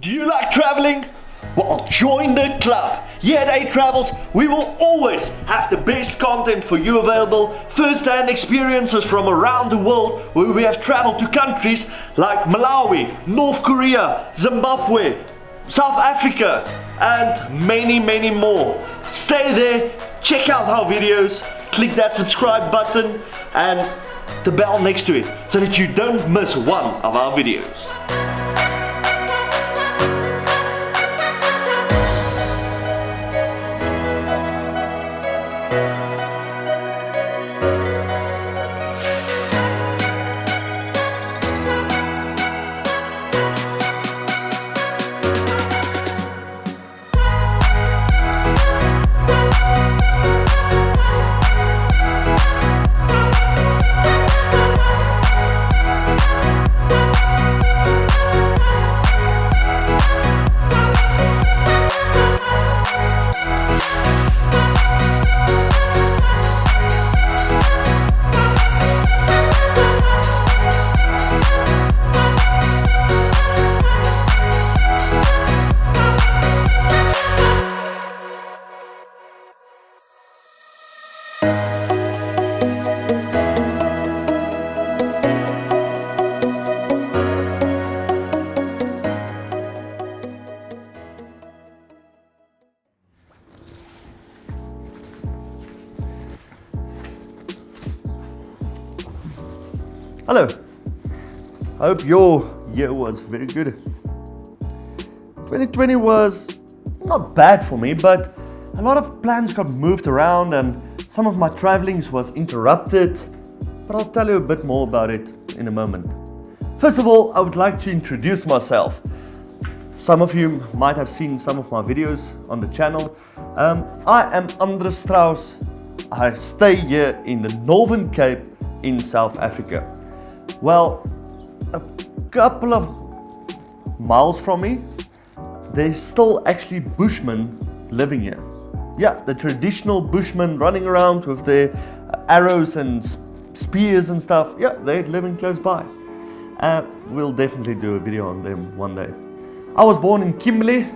Do you like traveling? Well, join the club. Here at A Travels, we will always have the best content for you available, first-hand experiences from around the world, where we have traveled to countries like Malawi, North Korea, Zimbabwe, South Africa, and many more. Stay there, check out our videos, click that subscribe button and the bell next to it so that you don't miss one of our videos. Hello, I hope your year was very good. 2020 was not bad for me, but a lot of plans got moved around and some of my travelings was interrupted, but I'll tell you a bit more about it in a moment. First of all, I would like to introduce myself. Some of you might have seen some of my videos on the channel. I am Andres Strauss. I stay here in the Northern Cape in South Africa. Well, a couple of miles from me, there's still actually Bushmen living here. Yeah, the traditional Bushmen running around with their arrows and spears and stuff. Yeah, they're living close by. We'll definitely do a video on them one day. I was born in Kimberley,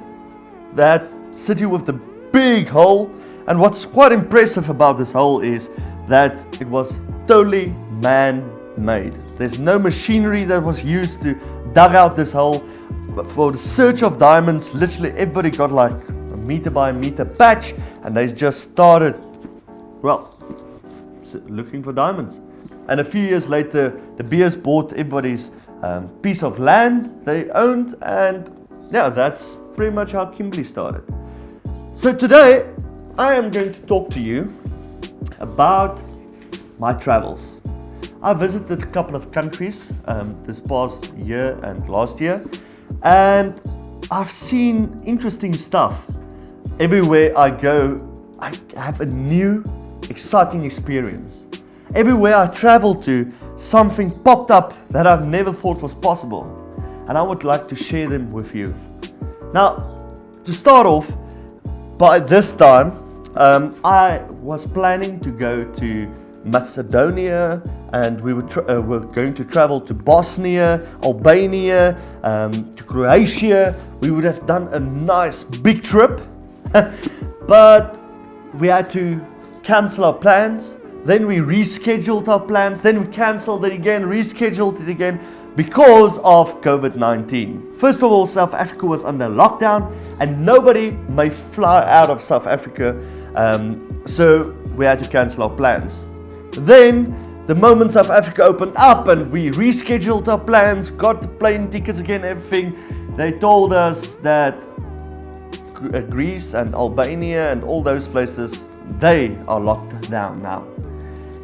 that city with the big hole. And what's quite impressive about this hole is that it was totally man-made. There's no machinery that was used to dug out this hole. But for the search of diamonds, literally everybody got like a meter by meter patch and they just started, well, looking for diamonds. And a few years later, the Beers bought everybody's piece of land they owned, and yeah, that's pretty much how Kimberley started. So today, I am going to talk to you about my travels. I visited a couple of countries this past year and last year, and I've seen interesting stuff. Everywhere I go, I have a new, exciting experience. Everywhere I travel to, something popped up that I've never thought was possible, and I would like to share them with you. Now, to start off, by this time, I was planning to go to Macedonia, and we were going to travel to Bosnia, Albania, to Croatia. We would have done a nice big trip, but we had to cancel our plans. Then we rescheduled our plans, then we cancelled it again, rescheduled it again because of COVID-19. First of all, South Africa was under lockdown and nobody may fly out of South Africa, so we had to cancel our plans. Then, the moment South Africa opened up and we rescheduled our plans, got the plane tickets again, everything, they told us that Greece and Albania and all those places, they are locked down now.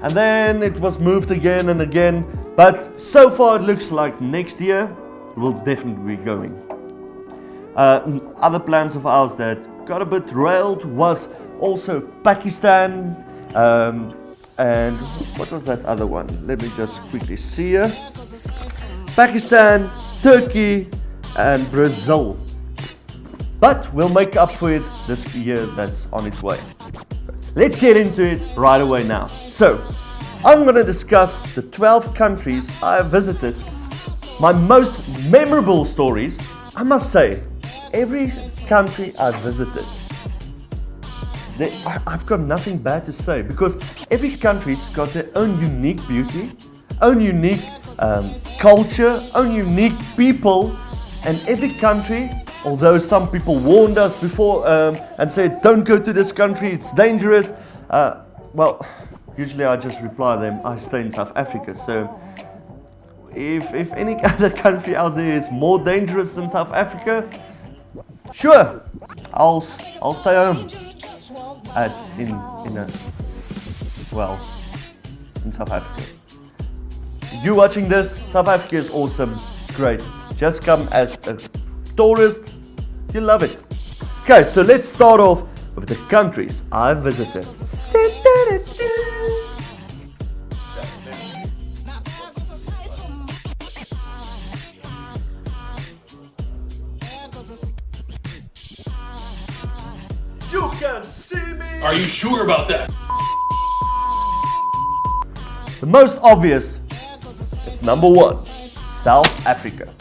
And then it was moved again and again, but so far it looks like next year we'll definitely be going. Other plans of ours that got a bit railed was also Pakistan, and what was that other one? Let me just quickly see here. Pakistan, Turkey, and Brazil. But we'll make up for it this year that's on its way. Let's get into it right away now. So, I'm going to discuss the 12 countries I have visited, my most memorable stories, I must say, every country I've visited, I've got nothing bad to say, because every country's got their own unique beauty, own unique culture, own unique people, and every country, although some people warned us before and said, don't go to this country, it's dangerous, well, usually I just reply them, I stay in South Africa, so if any other country out there is more dangerous than South Africa, sure, I'll stay home in South Africa. You watching this, South Africa is awesome, great. Just come as a tourist, you'll love it. Okay, so let's start off with the countries I've visited. You can see me! Are you sure about that? The most obvious is number one, South Africa.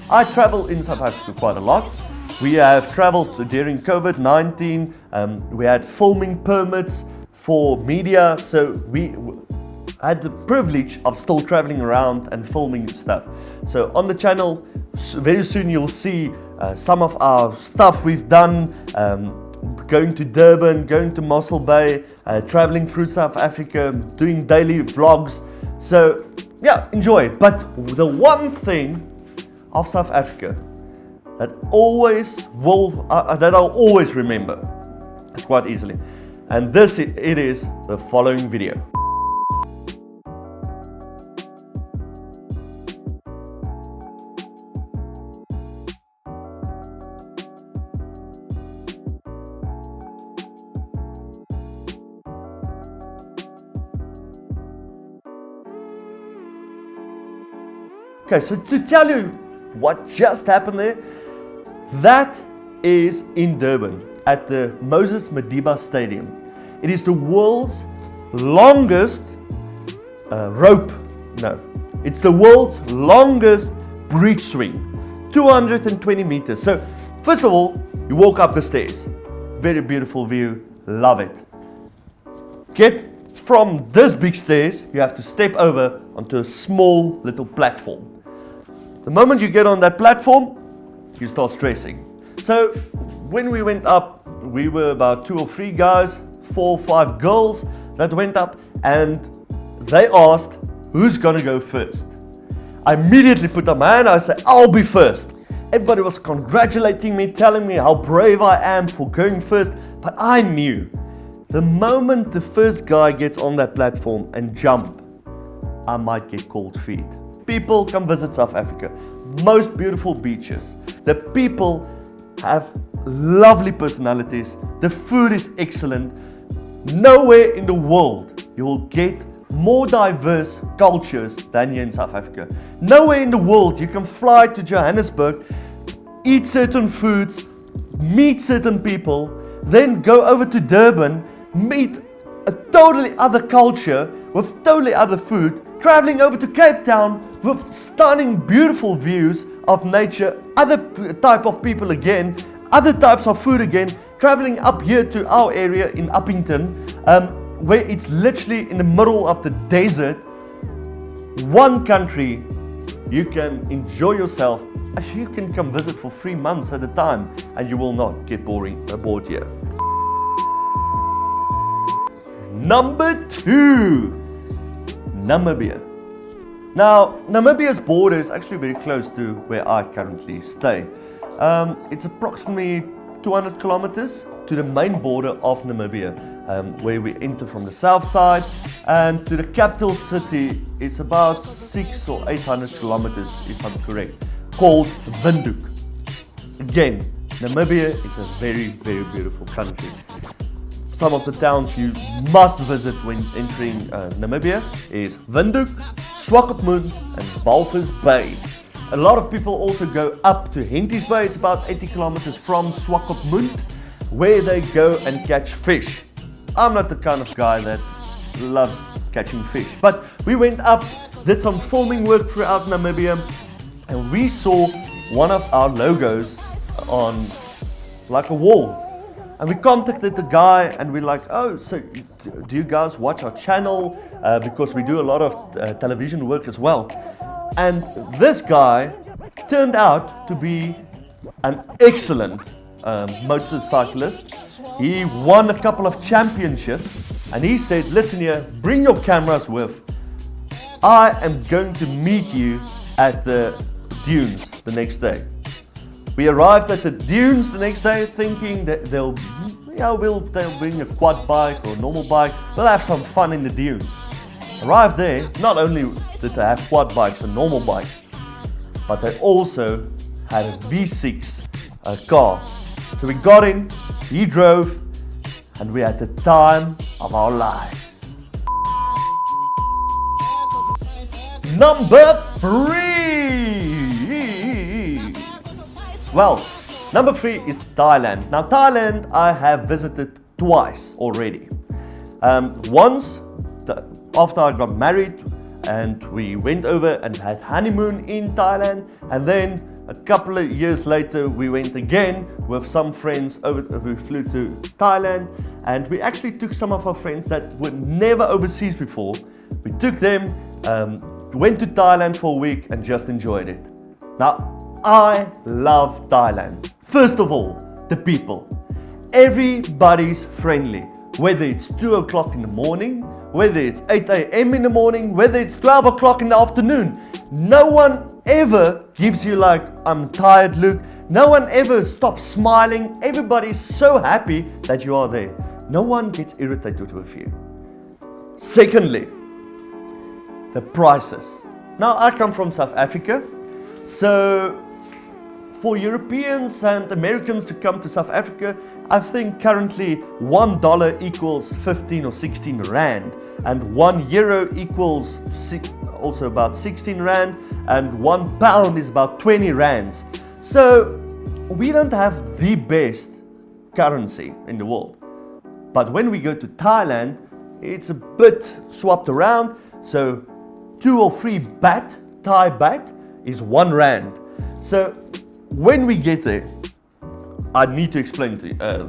I travel in South Africa quite a lot. We have traveled during COVID-19. We had filming permits for media, so we had the privilege of still traveling around and filming stuff. So on the channel, very soon you'll see some of our stuff we've done, going to Durban, going to Mossel Bay, traveling through South Africa, doing daily vlogs. So yeah, enjoy it. But the one thing of South Africa that I'll always remember, it's quite easily, and it is the following video. Okay, so to tell you what just happened there, that is in Durban at the Moses Madiba Stadium. It is the world's longest it's the world's longest bridge swing, 220 meters. So first of all, you walk up the stairs, very beautiful view, love it. Get from this big stairs, you have to step over onto a small little platform. The moment you get on that platform, you start stressing. So when we went up, we were about 2 or 3 guys, 4 or 5 girls that went up, and they asked, who's gonna go first? I immediately put up my hand, I said, I'll be first. Everybody was congratulating me, telling me how brave I am for going first, but I knew the moment the first guy gets on that platform and jump, I might get cold feet. People come visit South Africa. Most beautiful beaches. The people have lovely personalities. The food is excellent. Nowhere in the world you will get more diverse cultures than here in South Africa. Nowhere in the world you can fly to Johannesburg, eat certain foods, meet certain people, then go over to Durban, meet a totally other culture with totally other food, traveling over to Cape Town with stunning, beautiful views of nature, other type of people again, other types of food again, traveling up here to our area in Uppington, where it's literally in the middle of the desert. One country you can enjoy yourself. You can come visit for 3 months at a time and you will not get bored here. Number 2, Namibia. Now, Namibia's border is actually very close to where I currently stay. It's approximately 200 kilometers to the main border of Namibia, where we enter from the south side, and to the capital city it's about 600 or 800 kilometers, if I'm correct, called Windhoek. Again, Namibia is a very, very beautiful country. Some of the towns you must visit when entering Namibia is Windhoek, Swakopmund and Walvis Bay. A lot of people also go up to Henties Bay. It's about 80 kilometers from Swakopmund, where they go and catch fish. I'm not the kind of guy that loves catching fish, but we went up, did some filming work throughout Namibia, and we saw one of our logos on like a wall. And we contacted the guy and we're like, oh, so do you guys watch our channel? Because we do a lot of television work as well. And this guy turned out to be an excellent motorcyclist. He won a couple of championships and he said, listen here, bring your cameras with. I am going to meet you at the dunes the next day. We arrived at the dunes the next day thinking that they'll bring a quad bike or a normal bike. We'll have some fun in the dunes. Arrived there, not only did they have quad bikes and normal bikes, but they also had a V6 car. So we got in, he drove, and we had the time of our lives. Number 3! Well, number 3 is Thailand. Now Thailand I have visited twice already. Once after I got married and we went over and had honeymoon in Thailand, and then a couple of years later we went again with some friends over. We flew to Thailand and we actually took some of our friends that were never overseas before. We took them, went to Thailand for a week and just enjoyed it. Now I love Thailand. First of all, the people. Everybody's friendly. Whether it's 2 o'clock in the morning, whether it's 8 a.m. in the morning, whether it's 12 o'clock in the afternoon. No one ever gives you like, I'm tired look. No one ever stops smiling. Everybody's so happy that you are there. No one gets irritated with you. Secondly, the prices. Now I come from South Africa, so for Europeans and Americans to come to South Africa, I think currently $1 equals 15 or 16 rand, and €1 equals also about 16 rand, and £1 is about 20 rands. So we don't have the best currency in the world. But when we go to Thailand, it's a bit swapped around. So 2 or 3 baht, Thai baht, is 1 rand. So when we get there, I need to explain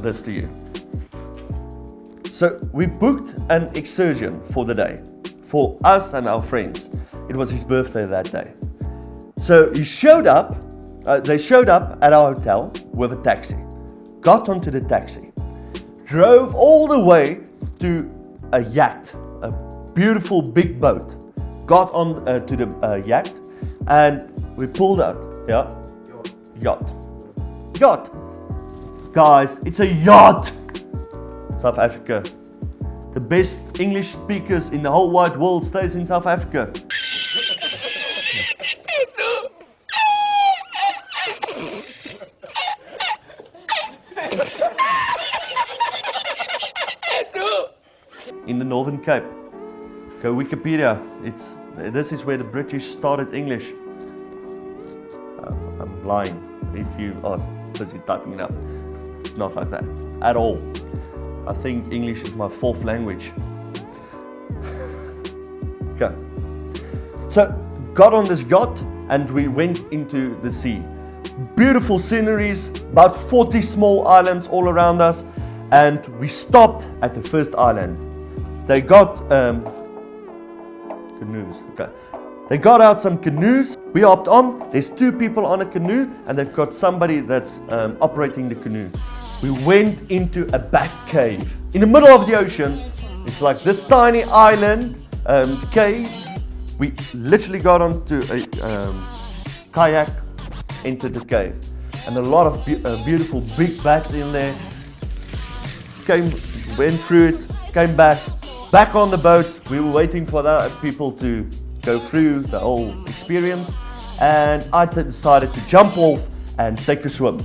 this to you. So we booked an excursion for the day, for us and our friends. It was his birthday that day. So they showed up at our hotel with a taxi, got onto the taxi, drove all the way to a yacht, a beautiful big boat, got on to the yacht, and we pulled out. Yeah, yacht. Guys, it's a yacht. South Africa. The best English speakers in the whole wide world stays in South Africa. In the Northern Cape. Go Wikipedia. This is where the British started English. I'm lying if you are busy typing it up. It's not like that at all. I think English is my 4th language. Okay. So got on this yacht and we went into the sea. Beautiful sceneries, about 40 small islands all around us, and we stopped at the first island. They got canoes. Okay. They got out some canoes. We hopped on. There's 2 people on a canoe, and they've got somebody that's operating the canoe. We went into a back cave in the middle of the ocean. It's like this tiny island cave. We literally got onto a kayak, entered the cave, and a lot of beautiful big bats in there. Went through it, came back on the boat. We were waiting for the people to go through the whole experience, and I decided to jump off and take a swim.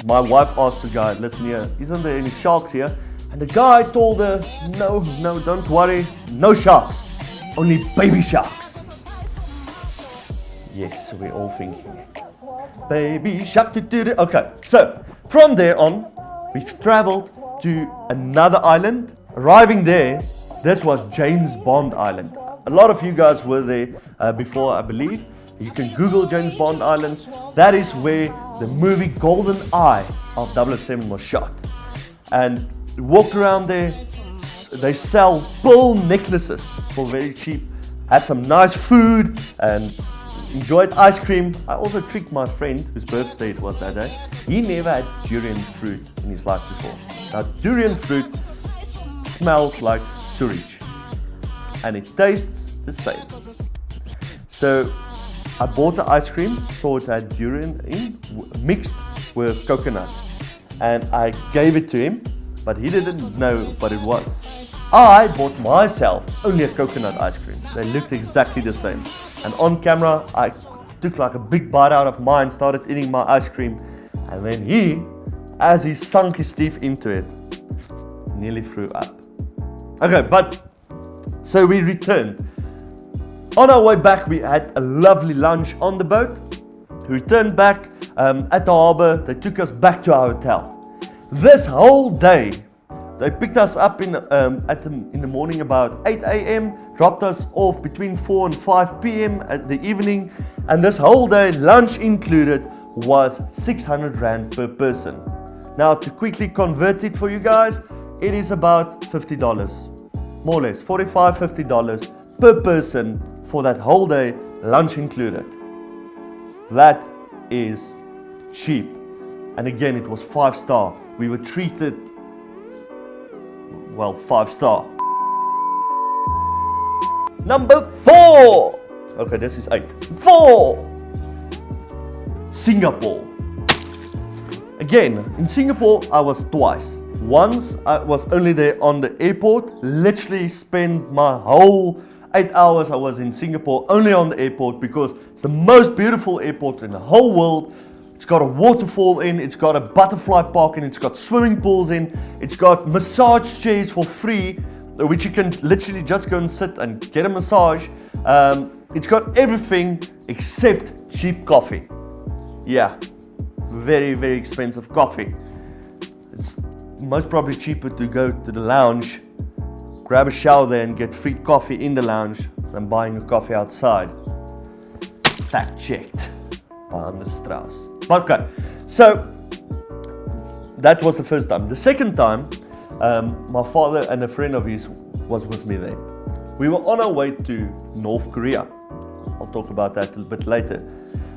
My wife asked the guy, listen here, isn't there any sharks here? And the guy told her, no, don't worry, no sharks, only baby sharks. Yes, we're all thinking, baby shark. Okay, so from there on, we've traveled to another island. Arriving there, this was James Bond Island. A lot of you guys were there before, I believe. You can Google James Bond Island. That is where the movie Golden Eye of 007 was shot. And walked around there. They sell pearl necklaces for very cheap. Had some nice food and enjoyed ice cream. I also tricked my friend, whose birthday it was that day. He never had durian fruit in his life before. Now, durian fruit smells like sewage and it tastes the same. So I bought the ice cream, saw it had durian in, mixed with coconut, and I gave it to him, but he didn't know what it was. I bought myself only a coconut ice cream. They looked exactly the same. And on camera, I took like a big bite out of mine, started eating my ice cream, and then he, as he sunk his teeth into it, nearly threw up. Okay, but so we returned. On our way back, we had a lovely lunch on the boat. We returned back at the harbor. They took us back to our hotel. This whole day, they picked us up in the morning about 8 a.m., dropped us off between 4 and 5 p.m. at the evening, and this whole day, lunch included, was 600 Rand per person. Now, to quickly convert it for you guys, it is about $50, more or less, $45, $50 per person for that whole day, lunch included. That is cheap. And again, it was 5-star. We were treated, well, 5-star. Number 4. Okay, this is 8. 4. Singapore. Again, in Singapore, I was twice. Once, I was only there on the airport. Literally spent my whole 8 hours I was in Singapore only on the airport because it's the most beautiful airport in the whole world. It's got a waterfall in, it's got a butterfly park in, it's got swimming pools in, it's got massage chairs for free, which you can literally just go and sit and get a massage. It's got everything except cheap coffee. Yeah, very, very expensive coffee. It's most probably cheaper to go to the lounge, grab a shower there and get free coffee in the lounge than buying a coffee outside. Fact checked by Anders Strauss. Okay, so that was the first time. The second time, my father and a friend of his was with me there. We were on our way to North Korea. I'll talk about that a little bit later.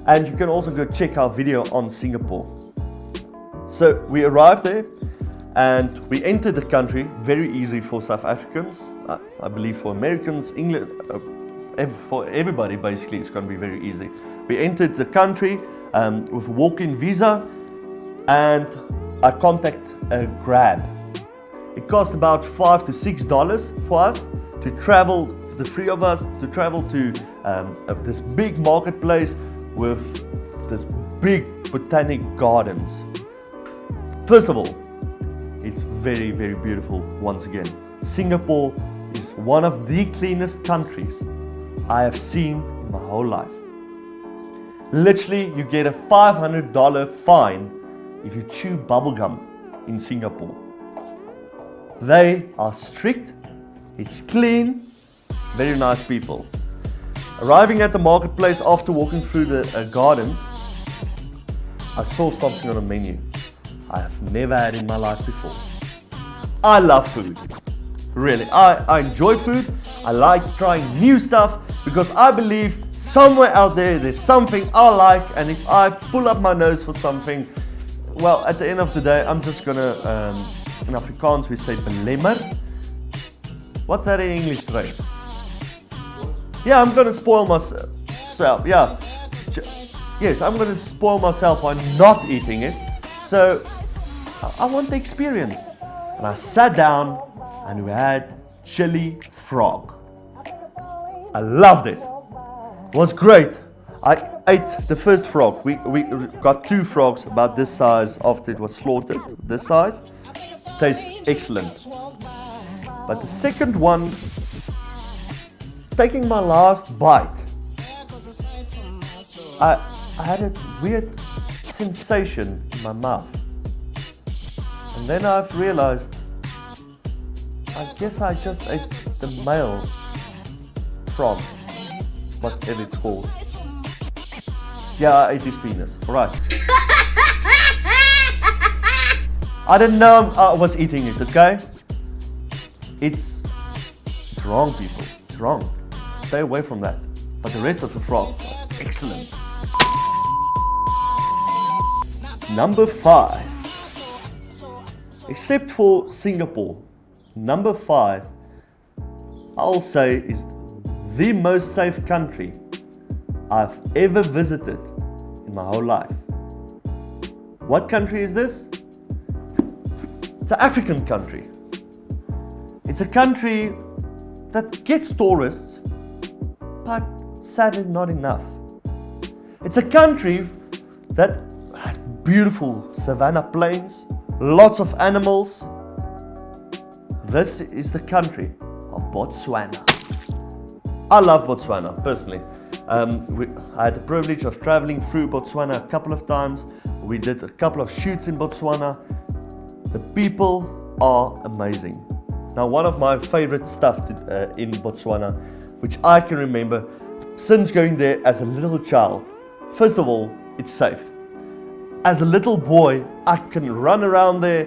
And you can also go check our video on Singapore. So we arrived there and we entered the country, very easy for South Africans. I believe for Americans, England, for everybody basically it's going to be very easy. We entered the country with a walk-in visa and I contacted a Grab. It cost about $5 to $6 for us to travel, the three of us, to travel to this big marketplace with this big botanic gardens. First of all, it's very, very beautiful once again. Singapore is one of the cleanest countries I have seen in my whole life. Literally, you get a $500 fine if you chew bubblegum in Singapore. They are strict, it's clean, very nice people. Arriving at the marketplace after walking through the gardens, I saw something on the menu I have never had in my life before. I love food. Really, I enjoy food. I like trying new stuff because I believe somewhere out there's something I like, and if I pull up my nose for something, well, at the end of the day, I'm just gonna, in Afrikaans we say belemmer. What's that in English, Trey? Yeah, I'm gonna spoil myself. Yeah, yes, I'm gonna spoil myself by not eating it. So I want the experience. And I sat down and we had chili frog. I loved it. It was great. I ate the first frog. We got 2 frogs about this size after it was slaughtered. This size. Tastes excellent. But the second one, taking my last bite, I had a weird sensation in my mouth. And then I've realized, I guess I just ate the male frog, whatever it's called. Yeah, I ate his penis. Alright. I didn't know I was eating it, okay? It's wrong, people. It's wrong. Stay away from that. But the rest of the frog was excellent. Number 5. Except for Singapore, number 5, I'll say is the most safe country I've ever visited in my whole life. What country is this? It's an African country. It's a country that gets tourists, but sadly not enough. It's a country that has beautiful savanna plains, lots of animals. This is the country of Botswana. I love Botswana, personally. I had the privilege of traveling through Botswana a couple of times. We did a couple of shoots in Botswana. The people are amazing. Now, one of my favorite stuff in Botswana, which I can remember since going there as a little child. First of all, it's safe. As a little boy, I can run around there,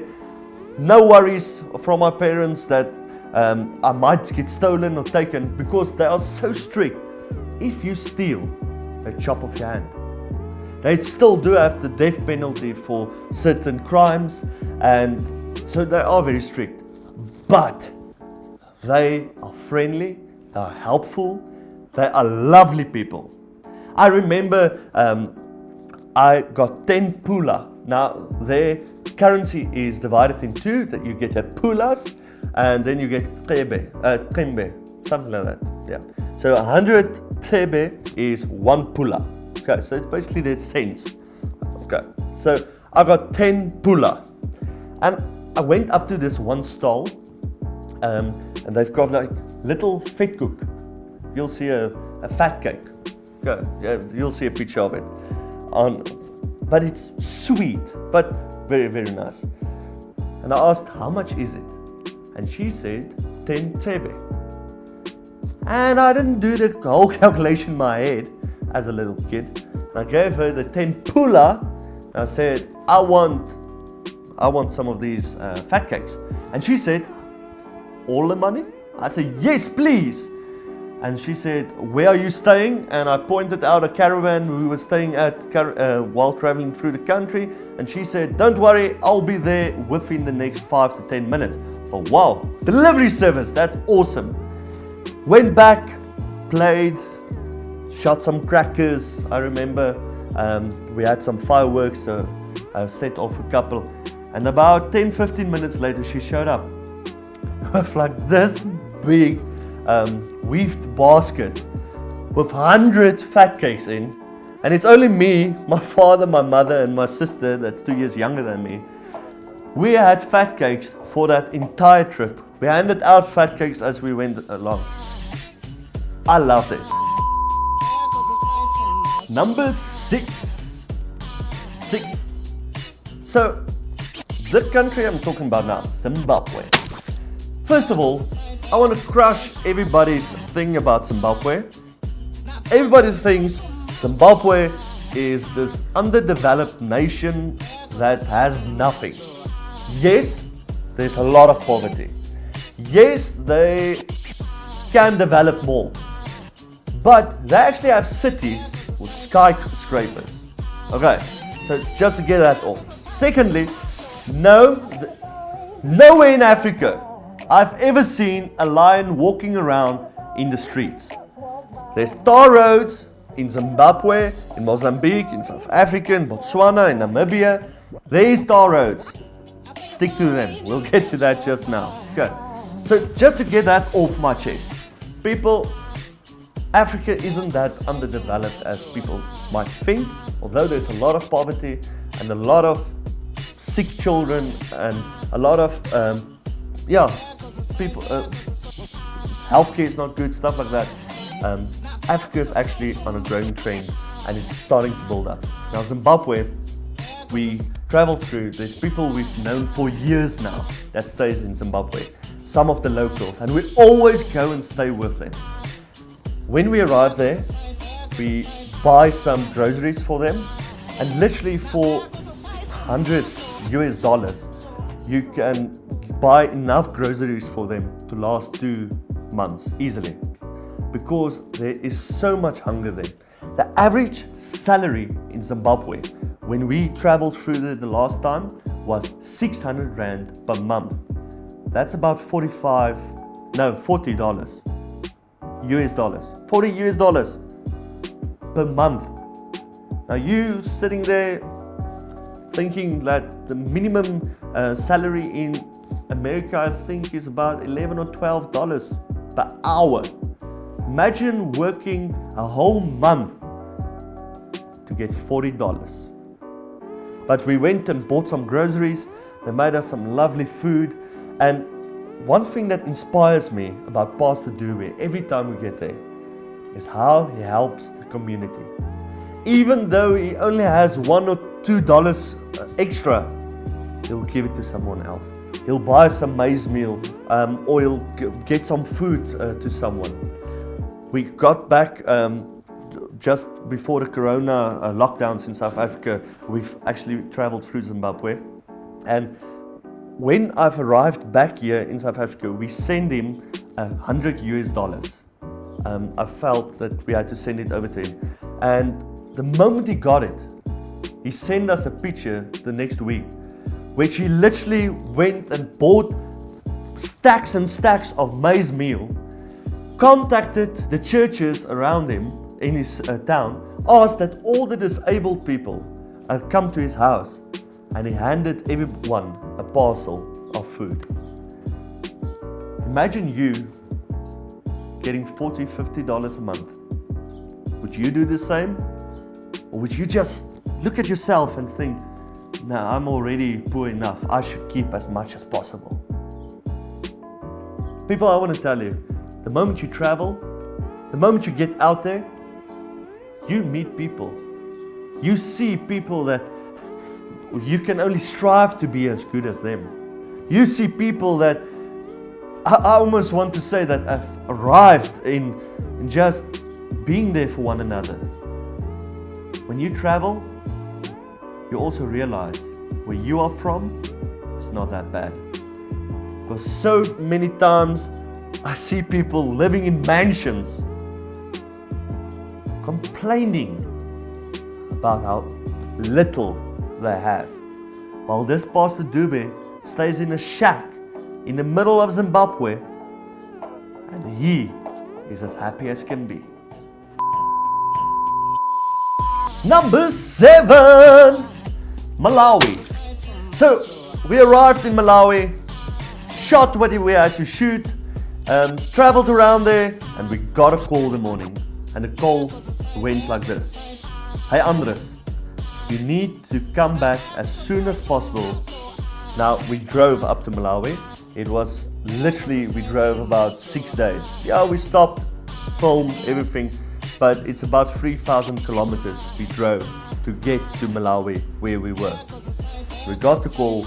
no worries from my parents that I might get stolen or taken, because they are so strict. If you steal, they chop off your hand. They still do have the death penalty for certain crimes, and so they are very strict. But they are friendly, they are helpful, they are lovely people. I remember I got 10 pula. Now their currency is divided in two, that you get a pulas and then you get tembe, something like that. Yeah. So 100 tebe is 1 pula. Okay, so it's basically their cents. Okay, so I got 10 pula. And I went up to this one stall, and they've got like little vetkoek. You'll see a fat cake. Okay, yeah, you'll see a picture of it. But it's sweet, but very, very nice. And I asked, how much is it? And she said, 10 tebe. And I didn't do the whole calculation in my head as a little kid. I gave her the 10 pula. And I said, I want some of these fat cakes. And she said, all the money? I said, yes, please. And she said, where are you staying? And I pointed out a caravan we were staying at while traveling through the country. And she said, don't worry, I'll be there within the next 5 to 10 minutes. Oh wow, delivery service, that's awesome. Went back, played, shot some crackers. I remember we had some fireworks, so I set off a couple. And about 10-15 minutes later, she showed up with like this big weaved basket with 100 fat cakes in. And it's only me, my father, my mother, and my sister that's 2 years younger than me. We had fat cakes for that entire trip. We handed out fat cakes as we went along. I loved it. Number 6. So, the country I'm talking about now, Zimbabwe. First of all, I want to crush everybody's thing about Zimbabwe. Everybody thinks Zimbabwe is this underdeveloped nation that has nothing. Yes, there's a lot of poverty. Yes, they can develop more. But they actually have cities with skyscrapers. Okay, so just to get that off. Secondly, nowhere in Africa I've ever seen a lion walking around in the streets. There's tar roads in Zimbabwe, in Mozambique, in South Africa, in Botswana, in Namibia. There's tar roads. Stick to them. We'll get to that just now. Okay. So just to get that off my chest. People, Africa isn't that underdeveloped as people might think, although there's a lot of poverty and a lot of sick children and a lot of people, healthcare is not good, stuff like that. Africa is actually on a growing trend and it's starting to build up. Now Zimbabwe, we traveled through, there's people we've known for years now that stays in Zimbabwe, some of the locals, and we always go and stay with them. When we arrived there, we buy some groceries for them, and literally for $100 you can buy enough groceries for them to last 2 months easily, because there is so much hunger there. The average salary in Zimbabwe when we traveled through there the last time was 600 Rand per month. That's about $40 US dollars. $40 US dollars per month. Now you sitting there thinking that the minimum salary in America, I think, is about $11 or $12 per hour. Imagine working a whole month to get $40. But we went and bought some groceries. They made us some lovely food. And one thing that inspires me about Pastor Dube every time we get there is how he helps the community. Even though he only has $1 or $2 extra, he'll give it to someone else. He'll buy some maize meal, or he'll get some food to someone. We got back just before the Corona lockdowns in South Africa. We've actually traveled through Zimbabwe, and when I've arrived back here in South Africa, we send him $100 US. I felt that we had to send it over to him, and the moment he got it, he sent us a picture the next week, which he literally went and bought stacks and stacks of maize meal, contacted the churches around him in his town, asked that all the disabled people come to his house, and he handed everyone a parcel of food. Imagine you getting $40, $50 a month. Would you do the same? Or would you just look at yourself and think, no, I'm already poor enough, I should keep as much as possible? People, I want to tell you, the moment you travel, the moment you get out there, you meet people. You see people that you can only strive to be as good as them. You see people that I almost want to say that have arrived in just being there for one another. When you travel, you also realize where you are from, it's not that bad. Because so many times I see people living in mansions complaining about how little they have, while this Pastor Dube stays in a shack in the middle of Zimbabwe, and he is as happy as can be. Number 7, Malawi. So we arrived in Malawi, shot what we had to shoot, traveled around there, and we got a call in the morning, and the call went like this: "Hey Andres, you need to come back as soon as possible." Now we drove up to Malawi. It was literally, we drove about 6 days. Yeah, we stopped, filmed everything, but it's about 3,000 kilometers we drove to get to Malawi where we were. We got the call: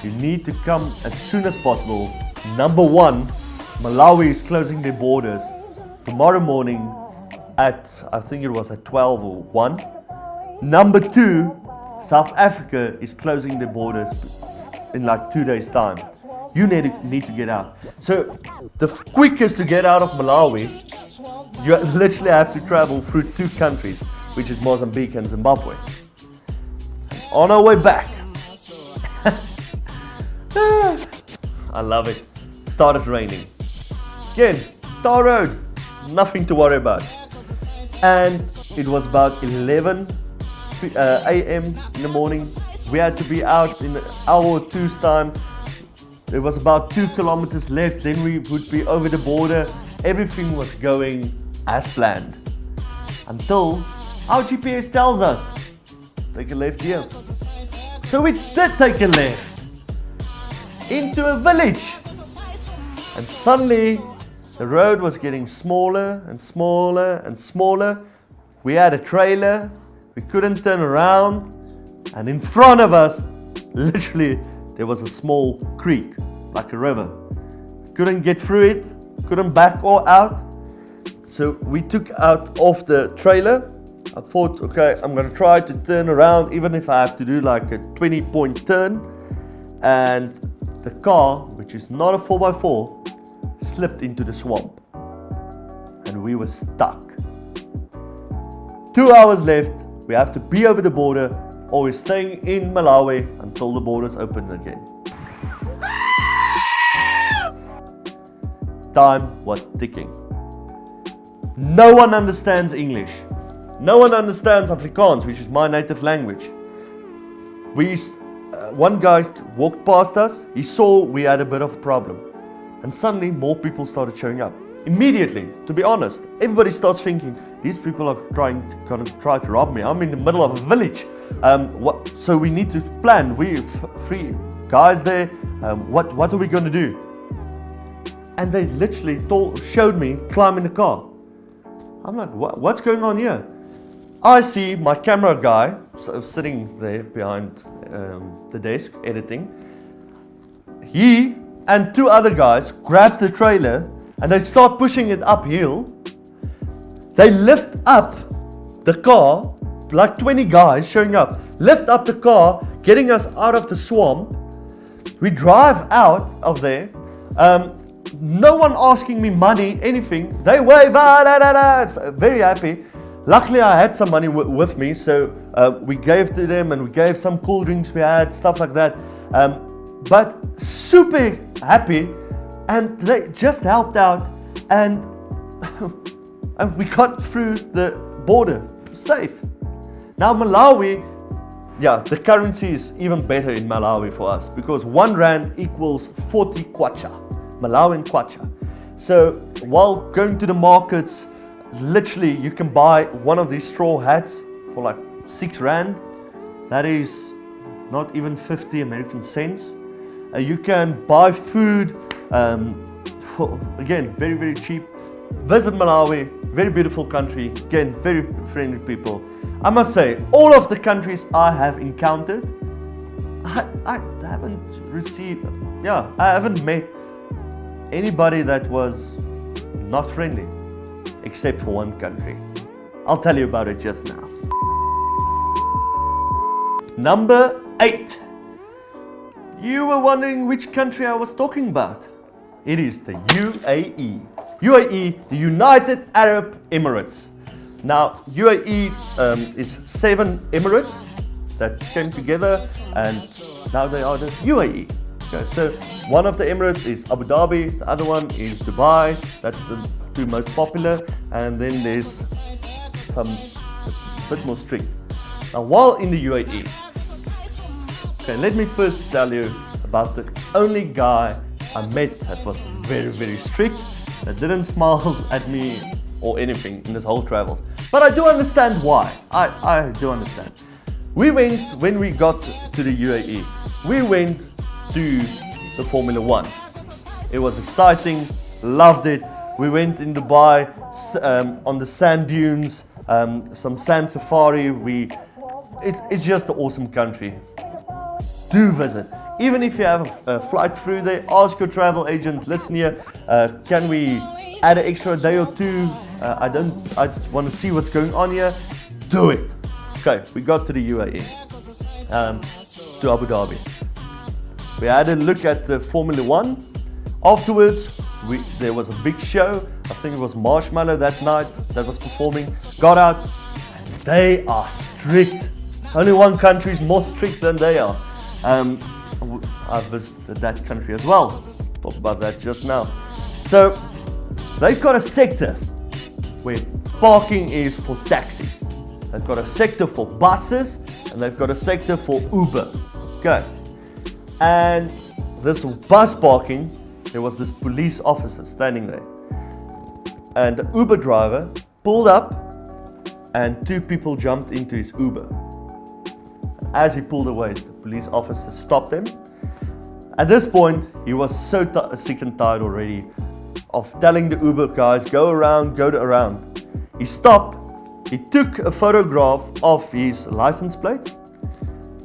you need to come as soon as possible. Number 1, Malawi is closing their borders tomorrow morning at, I think it was at 12 or 1. Number 2, South Africa is closing their borders in like 2 days time. You need to get out. So the quickest to get out of Malawi, you literally have to travel through 2 countries, which is Mozambique and Zimbabwe. On our way back, I love it. Started raining. Again, tar road, nothing to worry about. And it was about 11 a.m. in the morning. We had to be out in an hour or two's time. There was about 2 kilometers left, then we would be over the border. Everything was going as planned. Until our GPS tells us, take a left here. So we did take a left into a village. And suddenly, the road was getting smaller and smaller and smaller. We had a trailer, we couldn't turn around. And in front of us, literally, there was a small creek, like a river. Couldn't get through it, couldn't back or out. So we took out off the trailer I thought, okay, I'm gonna try to turn around, even if I have to do like a 20-point turn. And the car, which is not a 4x4, slipped into the swamp. And we were stuck. 2 hours left, we have to be over the border, or we're staying in Malawi until the borders open again. Time was ticking. No one understands English. No one understands Afrikaans, which is my native language. One guy walked past us, he saw we had a bit of a problem. And suddenly more people started showing up. Immediately, to be honest, everybody starts thinking, these people are gonna try to rob me. I'm in the middle of a village. So we need to plan. We're three guys there. What are we gonna do? And they literally showed me climb in the car. I'm like, what's going on here? I see my camera guy sitting there behind the desk editing. He and two other guys grabs the trailer and they start pushing it uphill. They lift up the car, like 20 guys showing up, lift up the car, getting us out of the swamp. We drive out of there. No one asking me money, anything. They wave, very happy. Luckily I had some money with me, so we gave to them and we gave some cool drinks we had, stuff like that. But super happy, and they just helped out, and we got through the border safe. Now Malawi, the currency is even better in Malawi for us, because 1 rand equals 40 kwacha. Malawian kwacha. So while going to the markets, literally you can buy one of these straw hats for like 6 rand. That is not even 50 American cents. You can buy food for, again, very, very cheap. Visit Malawi, very beautiful country, again, very friendly people. I must say, all of the countries I have encountered, I haven't received, I haven't met anybody that was not friendly, except for one country. I'll tell you about it just now. Number 8. You were wondering which country I was talking about. It is the UAE. UAE, the United Arab Emirates. Now, UAE is 7 Emirates that came together, and now they are the UAE. Okay, so one of the Emirates is Abu Dhabi, the other one is Dubai. That's the 2 most popular, and then there's some a bit more strict. Now, while in the UAE, okay, let me first tell you about the only guy I met that was very, very strict, that didn't smile at me or anything in this whole travels. But I do understand why. I do understand. We went, when we got to the UAE, we went to the Formula 1. It was exciting, loved it. We went in Dubai on the sand dunes, some sand safari. It's just an awesome country. Do visit. Even if you have a flight through there, ask your travel agent, listen here, can we add an extra day or 2? I want to see what's going on here. Do it. Okay, we got to the UAE, to Abu Dhabi. We had a look at the Formula 1. Afterwards, there was a big show. I think it was Marshmallow that night that was performing. Got out, and they are strict. Only one country is more strict than they are. I visited that country as well. Talk about that just now. So they've got a sector where parking is for taxis. They've got a sector for buses, and they've got a sector for Uber. Okay. And this bus parking, there was this police officer standing there. And the Uber driver pulled up, and 2 people jumped into his Uber. As he pulled away, the police officer stopped him. At this point, he was so sick and tired already of telling the Uber guys, go around. He stopped, he took a photograph of his license plate,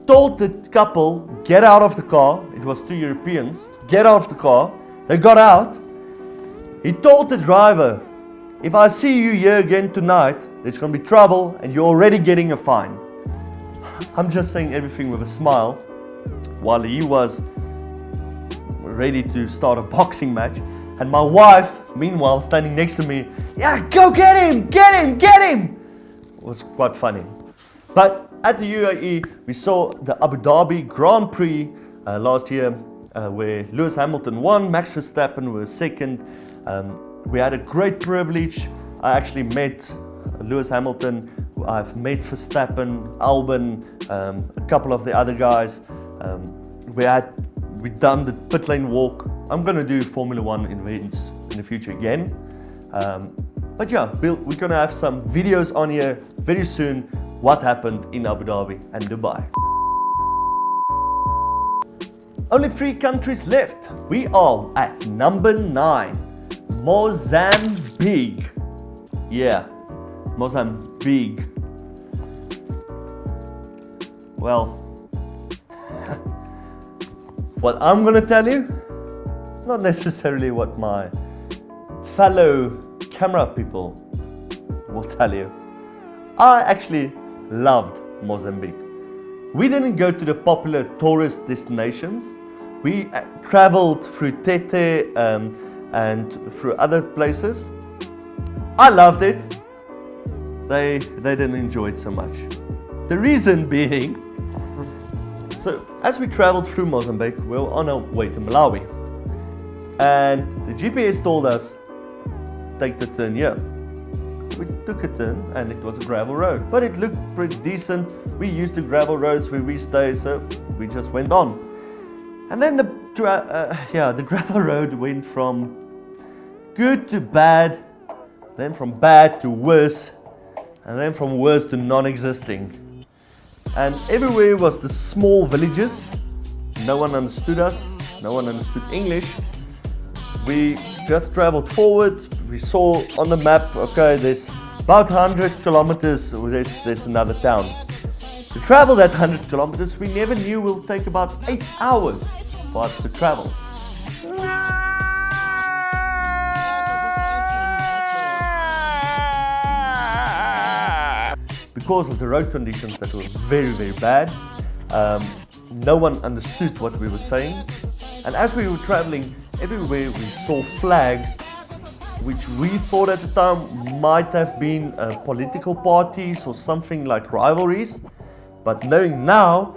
told the couple, get out of the car. It was 2 Europeans, get out of the car. They got out. He told the driver, if I see you here again tonight, there's going to be trouble, and you're already getting a fine. I'm just saying everything with a smile, while he was ready to start a boxing match, and my wife, meanwhile, standing next to me, yeah, go get him, get him, get him! It was quite funny. But at the UAE, we saw the Abu Dhabi Grand Prix last year, where Lewis Hamilton won, Max Verstappen was second. We had a great privilege. I actually met Lewis Hamilton, I've met Verstappen, Albon, a couple of the other guys. We've done the pit lane walk. I'm going to do Formula One events in the future again. But yeah, we're going to have some videos on here very soon, what happened in Abu Dhabi and Dubai. Only 3 countries left. We are at number 9, Mozambique. Yeah, Mozambique. Well, what I'm going to tell you, it's not necessarily what my fellow camera people will tell you. I actually loved Mozambique. We didn't go to the popular tourist destinations. We traveled through Tete and through other places. I loved it. They didn't enjoy it so much. The reason being, so as we traveled through Mozambique, we were on our way to Malawi. And the GPS told us, take the turn here. We took a turn and it was a gravel road. But it looked pretty decent. We used the gravel roads where we stayed, so we just went on. And then the gravel road went from good to bad, then from bad to worse, and then from worse to non-existing. And everywhere was the small villages. No one understood us, no one understood English. We just traveled forward. We saw on the map, okay, there's about 100 kilometers, there's another town. To travel that 100 kilometers, we never knew we'll take about 8 hours for us to travel. Because of the road conditions that were very, very bad, no one understood what we were saying. And as we were traveling, everywhere we saw flags, which we thought at the time might have been political parties or something like rivalries. But knowing now,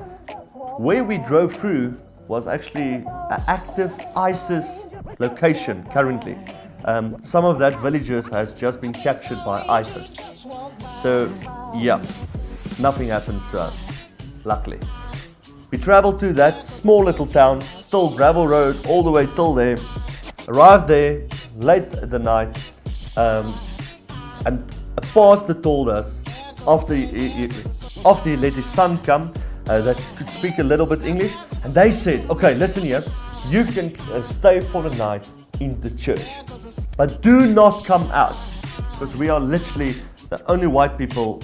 where we drove through was actually an active ISIS location currently. Some of that villages has just been captured by ISIS. So yeah, nothing happened to us, luckily. We traveled to that small little town, still gravel road all the way till there. Arrived there late at the night, and a pastor told us after he let his son come that could speak a little bit English, and they said, okay, listen here, you can stay for the night in the church, but do not come out, because we are literally the only white people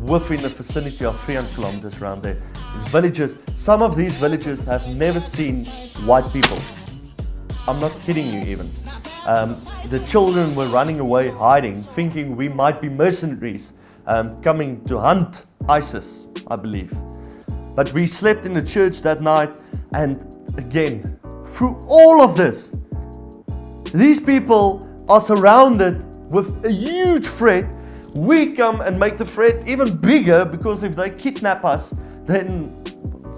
within the vicinity of 300 kilometers around there. These villages, some of these villages have never seen white people. I'm not kidding you even. The children were running away, hiding, thinking we might be mercenaries coming to hunt ISIS, I believe. But we slept in the church that night, and again, through all of this, these people are surrounded with a huge threat. We come and make the threat even bigger, because if they kidnap us, then,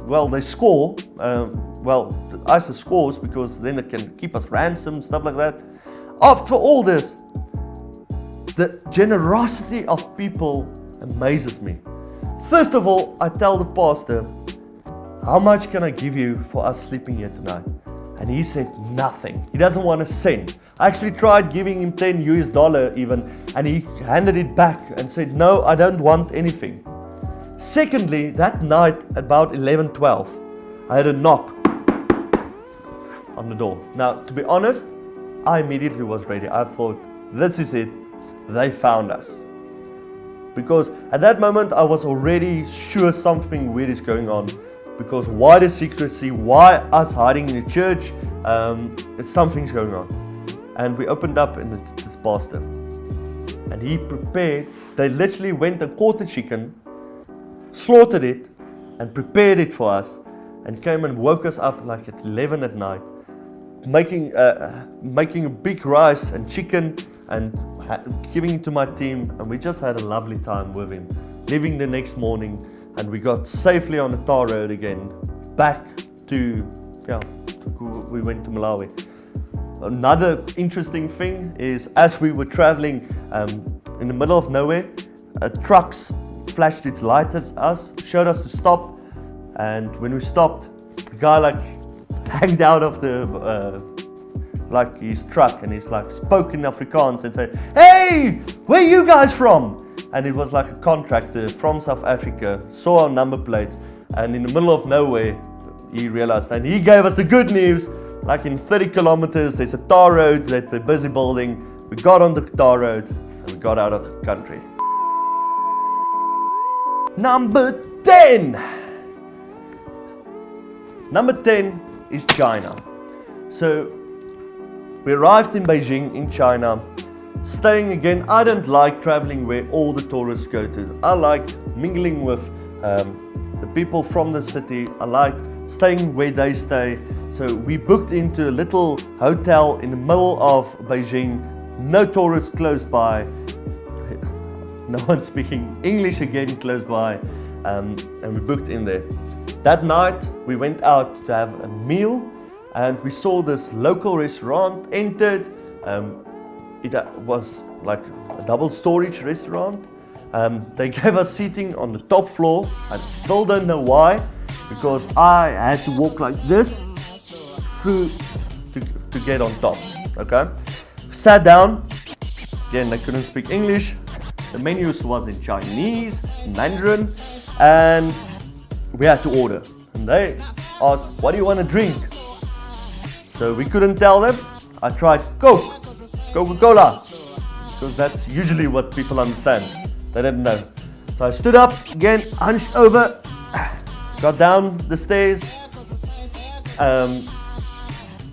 well, they score. ISIS scores, because then it can keep us ransom, stuff like that. After all this, the generosity of people amazes me. First of all, I tell the pastor, how much can I give you for us sleeping here tonight? And he said nothing. He doesn't want a cent. I actually tried giving him $10 even, and he handed it back and said, no, I don't want anything. Secondly, that night about 11:12, I had a knock on the door. Now, to be honest, I immediately was ready. I thought, this is it. They found us. Because at that moment, I was already sure something weird is going on. Because why the secrecy? Why us hiding in the church? Something's going on. And we opened up, and it's this pastor. And he prepared They literally went and caught the chicken, slaughtered it, and prepared it for us, and came and woke us up like at 11 at night, making a big rice and chicken and giving it to my team, and we just had a lovely time with him. Leaving the next morning, and we got safely on the tar road again, back to we went to Malawi. Another interesting thing is, as we were traveling in the middle of nowhere, trucks flashed its light at us, showed us to stop, and when we stopped, the guy like hanged out of the like his truck, and he's like spoke in Afrikaans and said, "Hey, where you guys from?" And it was like a contractor from South Africa, saw our number plates, and in the middle of nowhere he realized, and he gave us the good news. Like in 30 kilometers, there's a tar road that they're busy building. We got on the tar road and we got out of the country. Number 10. Number 10 is China. So we arrived in Beijing in China, staying again. I don't like traveling where all the tourists go to. I like mingling with the people from the city. I like staying where they stay. So we booked into a little hotel in the middle of Beijing, no tourists close by, no one speaking English again close by, and we booked in there. That night we went out to have a meal, and we saw this local restaurant, entered. It was like a double storage restaurant. They gave us seating on the top floor. I still don't know why, because I had to walk like this through to get on top. Okay, sat down. Again, they couldn't speak English. The menus was in Chinese, Mandarin, and we had to order. And they asked, "What do you want to drink?" So we couldn't tell them. I tried Coke, Coca-Cola, because that's usually what people understand. They didn't know. So I stood up again, hunched over, got down the stairs.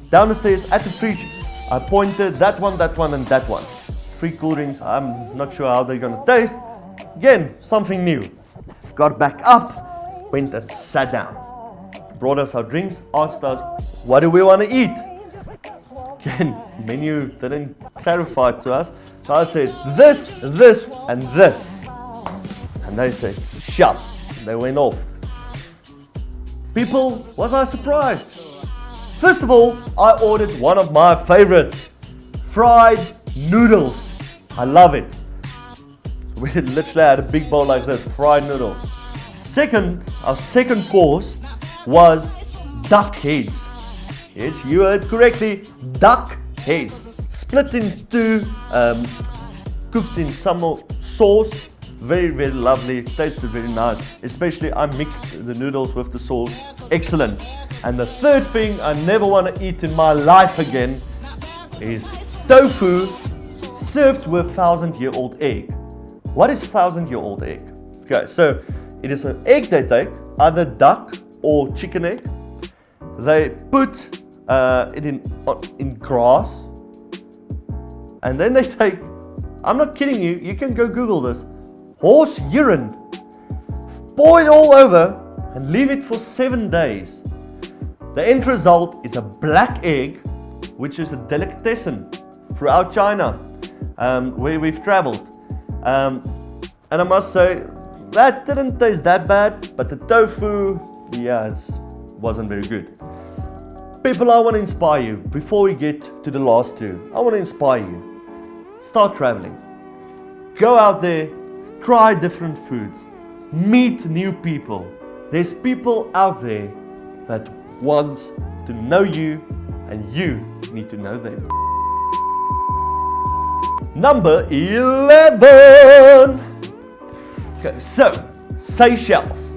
Down the stairs at the fridge, I pointed that one, and that one. 3 cool drinks. I'm not sure how they're gonna taste. Again, something new. Got back up, went and sat down. Brought us our drinks, asked us, "What do we want to eat?" Again, menu didn't clarify to us. So I said, this, and this. And they said, "Shut." They went off. People, was I surprised? First of all, I ordered one of my favorites, fried noodles. I love it. We literally had a big bowl like this, fried noodles. Our second course was duck heads. Yes, you heard correctly, duck heads. Split in two, cooked in some sauce. Very, very lovely, tasted very nice. Especially I mixed the noodles with the sauce, excellent. And the third thing I never want to eat in my life again is tofu served with 1,000-year-old egg. What is 1,000-year-old egg? Okay, so it is an egg they take, either duck or chicken egg. They put it in grass, and then they take, I'm not kidding you, you can go Google this, horse urine, pour it all over and leave it for 7 days. The end result is a black egg, which is a delicatessen throughout China, where we've traveled. And I must say, that didn't taste that bad, but the tofu, yes, wasn't very good. People, I want to inspire you, before we get to the last two, I want to inspire you. Start traveling. Go out there, try different foods, meet new people. There's people out there that wants to know you, and you need to know them. Number 11. Okay, so Seychelles.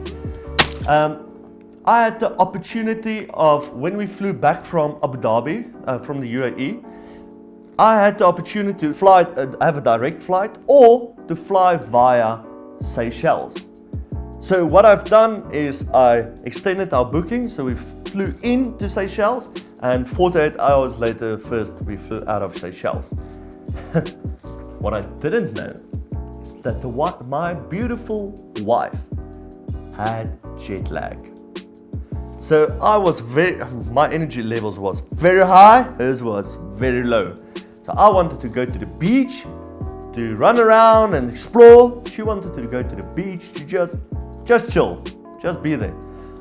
I had the opportunity of, when we flew back from Abu Dhabi, from the UAE, I had the opportunity to fly, have a direct flight, or to fly via Seychelles. So what I've done is I extended our booking, so we flew into Seychelles, and 48 hours later, first we flew out of Seychelles. What I didn't know is that my beautiful wife had jet lag. So my energy levels was very high, hers was very low. So I wanted to go to the beach to run around and explore. She wanted to go to the beach to just chill, just be there.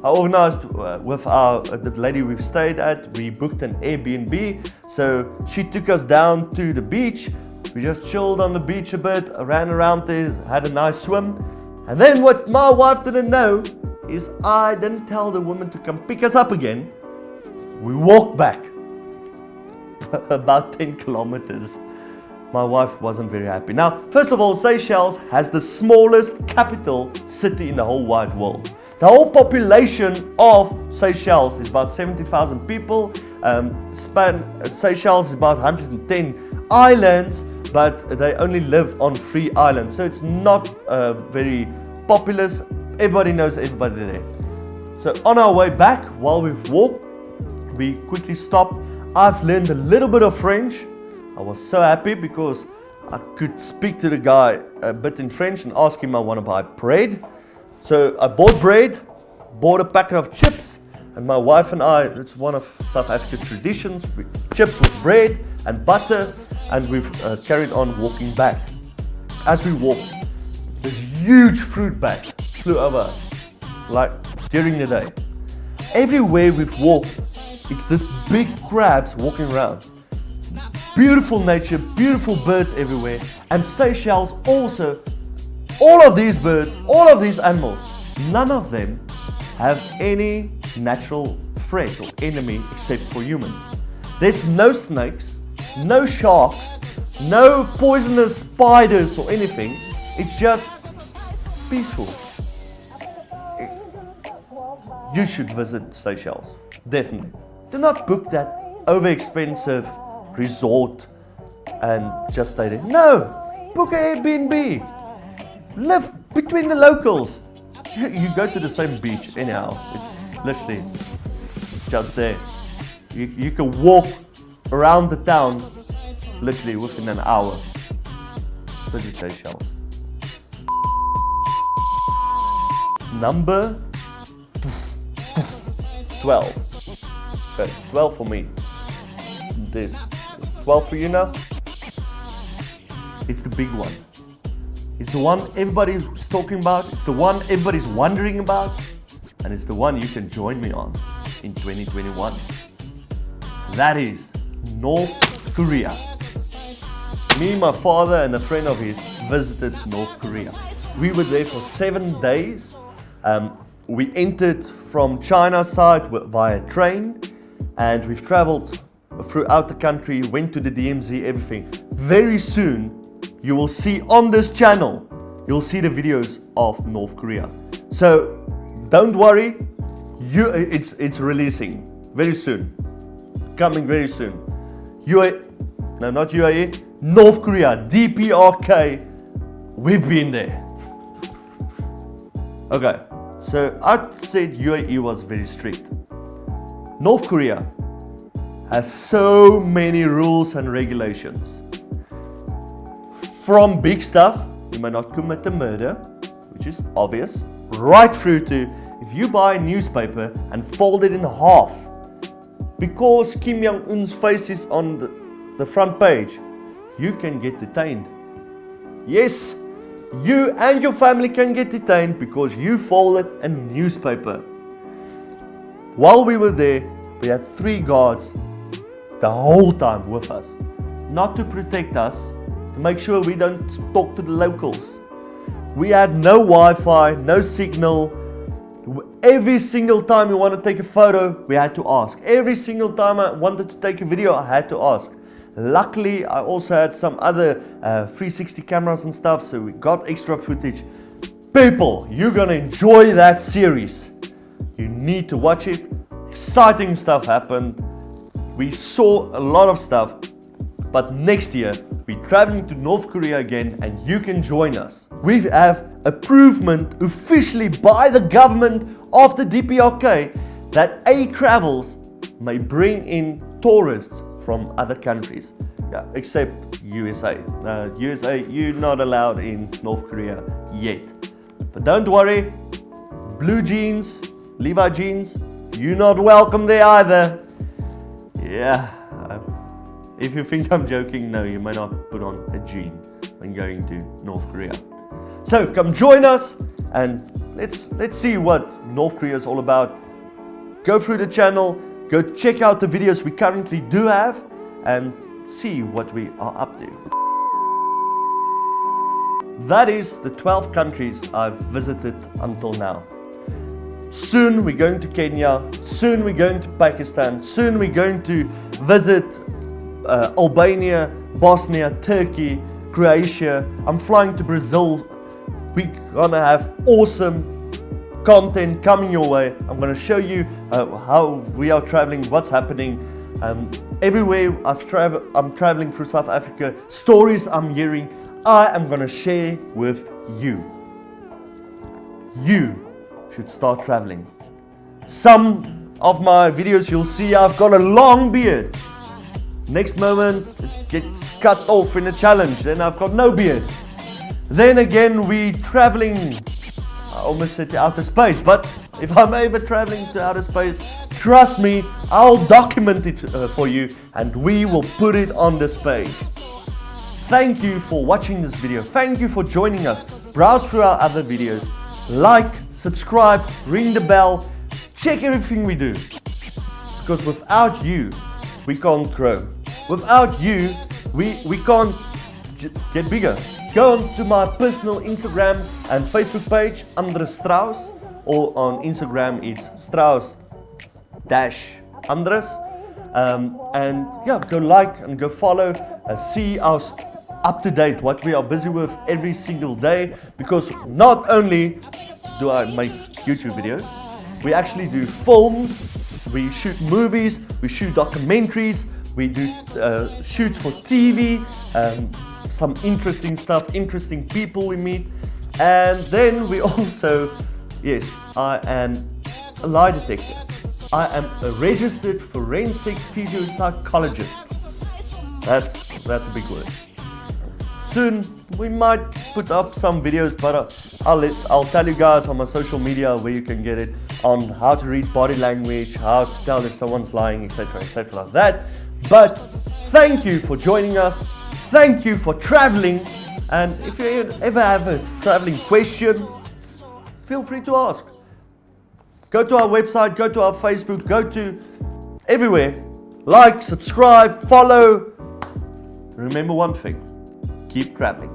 I organized with the lady we've stayed at, we booked an Airbnb. So she took us down to the beach. We just chilled on the beach a bit, ran around there, had a nice swim. And then what my wife didn't know is I didn't tell the woman to come pick us up again. We walked back about 10 kilometers. My wife wasn't very happy. Now, first of all, Seychelles has the smallest capital city in the whole wide world. The whole population of Seychelles is about 70,000 people. Seychelles is about 110 islands, but they only live on 3 islands. So it's not very populous. Everybody knows everybody there. So on our way back, while we've walked, we quickly stopped. I've learned a little bit of French. I was so happy because I could speak to the guy a bit in French and ask him I want to buy bread. So I bought bread, bought a packet of chips, and my wife and I, it's one of South Africa's traditions, chips with bread and butter, and we've carried on walking back. As we walked, this huge fruit bat flew over us, like during the day. Everywhere we've walked, it's this big crabs walking around. Beautiful nature, beautiful birds everywhere, and Seychelles also, all of these birds, all of these animals, none of them have any natural threat or enemy except for humans. There's no snakes, no sharks, no poisonous spiders or anything. It's just peaceful. You should visit Seychelles, definitely. Do not book that over-expensive resort and just stay there. No, book an Airbnb. Live between the locals. You go to the same beach anyhow. It's literally just there. You can walk around the town literally within an hour. Visit Seychelles. Number 12. Okay, 12 for me. This 12 for you now. It's the big one. It's the one everybody's talking about. It's the one everybody's wondering about. And it's the one you can join me on in 2021. That is North Korea. Me, my father, and a friend of his visited North Korea. We were there for 7 days. We entered from China side via train, and we've traveled throughout the country, went to the DMZ, everything. Very soon, you will see on this channel, you'll see the videos of North Korea. So don't worry, it's releasing very soon, coming very soon. No, not UAE, North Korea, DPRK, we've been there. Okay, so I said UAE was very strict. North Korea has so many rules and regulations. From big stuff, you may not commit a murder, which is obvious, right through to if you buy a newspaper and fold it in half, because Kim Jong-un's face is on the front page, you can get detained. Yes, you and your family can get detained because you folded a newspaper. While we were there, we had 3 guards the whole time with us, not to protect us, to make sure we don't talk to the locals. We had no Wi-Fi, no signal. Every single time we wanted to take a photo, we had to ask. Every single time I wanted to take a video, I had to ask. Luckily, I also had some other 360 cameras and stuff, so we got extra footage. People, you're gonna enjoy that series. You need to watch it. Exciting stuff happened. We saw a lot of stuff, but next year we're traveling to North Korea again, and you can join us. We have approvement officially by the government of the DPRK that travels may bring in tourists from other countries. Yeah, except USA. USA, you're not allowed in North Korea yet. But don't worry, blue jeans, Levi jeans, you're not welcome there either. Yeah, if you think I'm joking, no, you may not put on a jean when going to North Korea. So come join us and let's see what North Korea is all about. Go through the channel, go check out the videos we currently do have and see what we are up to. That is the 12 countries I've visited until now. Soon we're going to Kenya, soon we're going to Pakistan, soon we're going to visit Albania, Bosnia, Turkey, Croatia. I'm flying to Brazil. We're gonna have awesome content coming your way. I'm gonna show you how we are traveling, what's happening. Everywhere I'm traveling through South Africa, stories I'm hearing, I am gonna share with you. You should start traveling. Some of my videos you'll see I've got a long beard. Next moment it gets cut off in a challenge, then I've got no beard. Then again we traveling, I almost said to outer space, but if I'm ever traveling to outer space, trust me, I'll document it for you and we will put it on display. Thank you for watching this video. Thank you for joining us. Browse through our other videos. Like, subscribe, ring the bell, check everything we do. Because without you, we can't grow. Without you, we can't get bigger. Go on to my personal Instagram and Facebook page, Andres Strauss, or on Instagram it's Strauss-Andres. And yeah, go like and go follow, see us up to date, what we are busy with every single day, because not only do I make YouTube videos, we actually do films, we shoot movies, we shoot documentaries, we do shoots for TV, some interesting stuff, interesting people we meet, and then we also, yes, I am a lie detector. I am a registered forensic physiopsychologist. That's a big word. Soon we might put up some videos, but I'll tell you guys on my social media where you can get it, on how to read body language, how to tell if someone's lying, etc., like that. But thank you for joining us. Thank you for traveling. And if you ever have a traveling question, feel free to ask. Go to our website, go to our Facebook, go to everywhere. Like, subscribe, follow. Remember one thing. Keep traveling.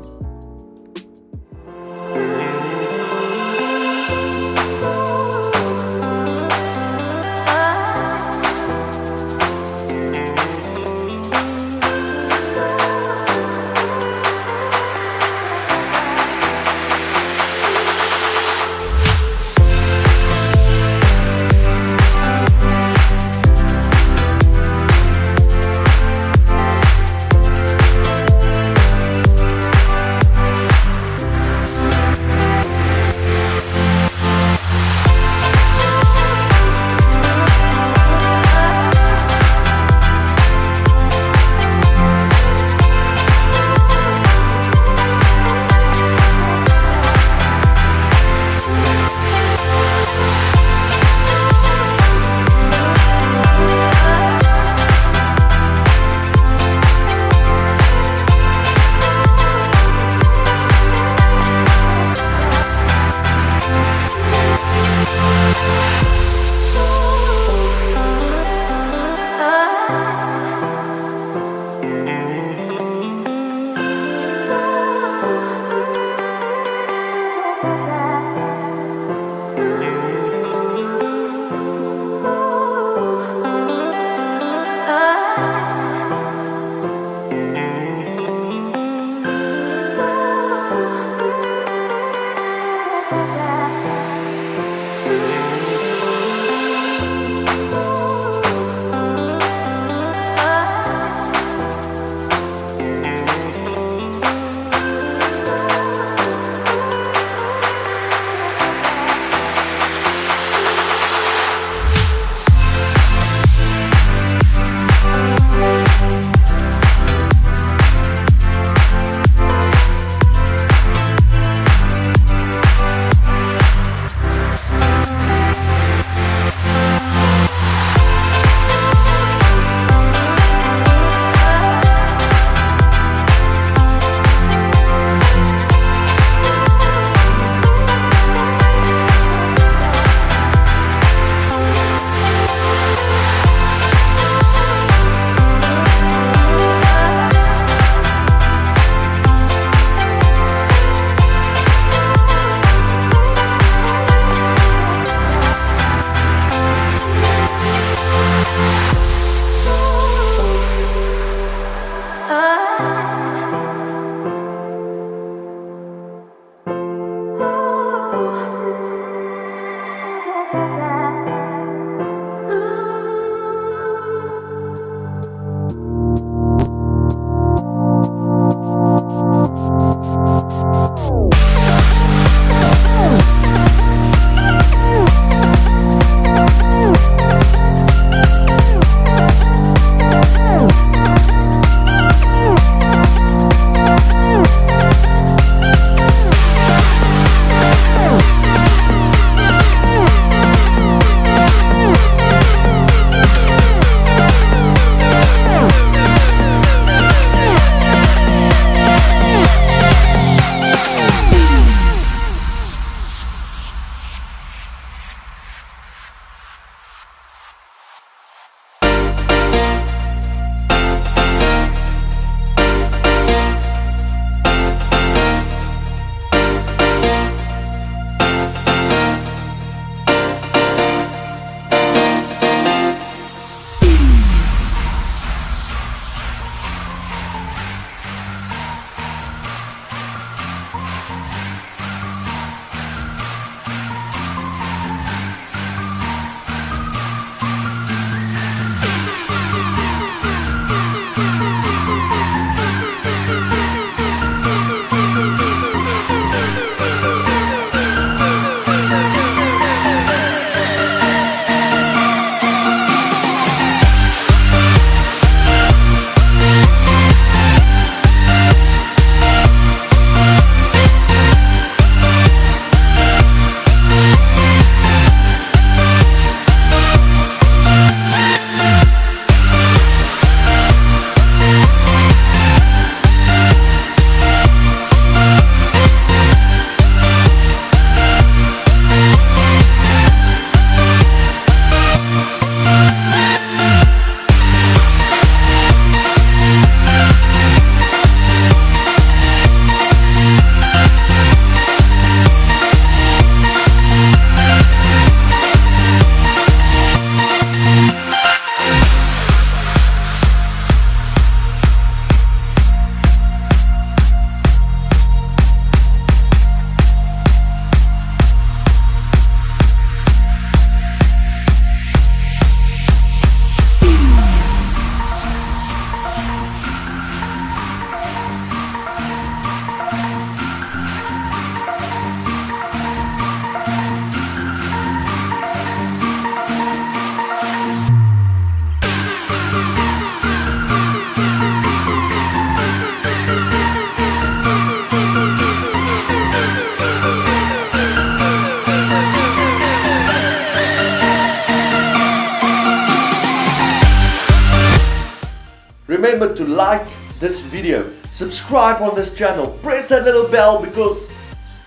Remember to like this video, subscribe on this channel, press that little bell because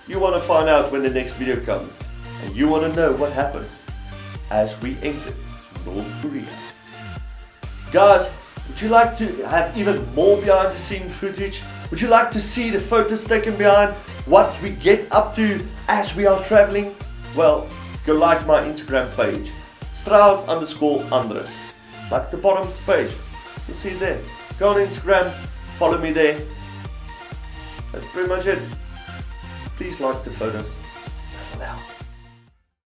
you want to find out when the next video comes and you want to know what happened as we entered North Korea. Guys, would you like to have even more behind the scene footage? Would you like to see the photos taken behind what we get up to as we are traveling? Well, go like my Instagram page, Strauss_Andres. Like the bottom of the page, you'll see it there. Go on Instagram, follow me there. That's pretty much it. Please like the photos. Now.